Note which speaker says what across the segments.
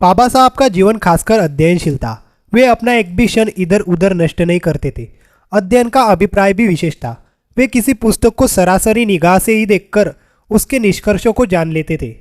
Speaker 1: बाबा साहब का जीवन खासकर अध्ययनशील था। वे अपना एक भी क्षण इधर उधर नष्ट नहीं करते थे। अध्ययन का अभिप्राय भी विशेष था। वे किसी पुस्तक को सरासरी निगाह से ही देखकर उसके निष्कर्षों को जान लेते थे।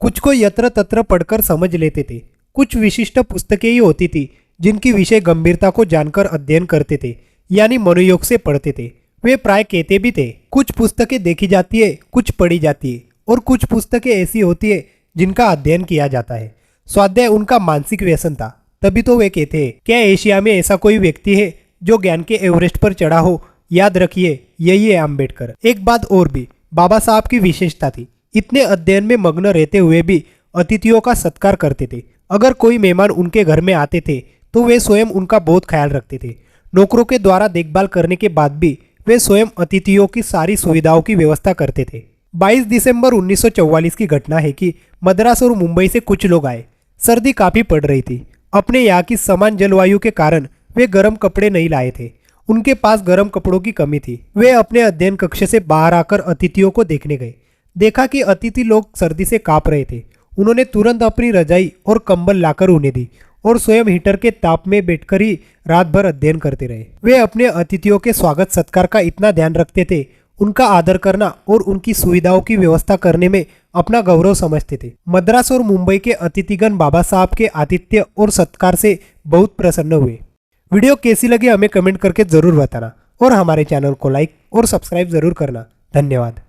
Speaker 1: कुछ को यत्र तत्र पढ़कर समझ लेते थे। कुछ विशिष्ट पुस्तकें ही होती थी जिनकी विषय गंभीरता को जानकर अध्ययन करते थे, यानी मनोयोग से पढ़ते थे। वे प्राय कहते भी थे, कुछ पुस्तकें देखी जाती है, कुछ पढ़ी जाती है, और कुछ पुस्तकें ऐसी होती है जिनका अध्ययन किया जाता है। स्वाध्याय उनका मानसिक व्यसन था। तभी तो वे कहते हैं, क्या एशिया में ऐसा कोई व्यक्ति है जो ज्ञान के एवरेस्ट पर चढ़ा हो? याद रखिए, यही है अम्बेडकर। एक बात और भी बाबा साहब की विशेषता थी, इतने अध्ययन में मग्न रहते हुए भी अतिथियों का सत्कार करते थे। अगर कोई मेहमान उनके घर में आते थे तो वे स्वयं उनका बहुत ख्याल रखते थे। नौकरों के द्वारा देखभाल करने के बाद भी वे स्वयं अतिथियों की सारी सुविधाओं की व्यवस्था करते थे। 22 दिसंबर 1944 की घटना है कि मद्रास और मुंबई से कुछ लोग आए। सर्दी काफी पड़ रही थी। अपने यहाँ की समान जलवायु के कारण वे गर्म कपड़े नहीं लाए थे। उनके पास गर्म कपड़ों की कमी थी। वे अपने अध्ययन कक्ष से बाहर आकर अतिथियों को देखने गए। देखा कि अतिथि लोग सर्दी से कांप रहे थे। उन्होंने तुरंत अपनी रजाई और कंबल लाकर उन्हें दी और स्वयं हीटर के ताप में बैठकर ही रात भर अध्ययन करते रहे। वे अपने अतिथियों के स्वागत सत्कार का इतना ध्यान रखते थे, उनका आदर करना और उनकी सुविधाओं की व्यवस्था करने में अपना गौरव समझते थे। मद्रास और मुंबई के अतिथिगण बाबा साहब के आतिथ्य और सत्कार से बहुत प्रसन्न हुए। वीडियो कैसी लगी हमें कमेंट करके जरूर बताना और हमारे चैनल को लाइक और सब्सक्राइब जरूर करना। धन्यवाद।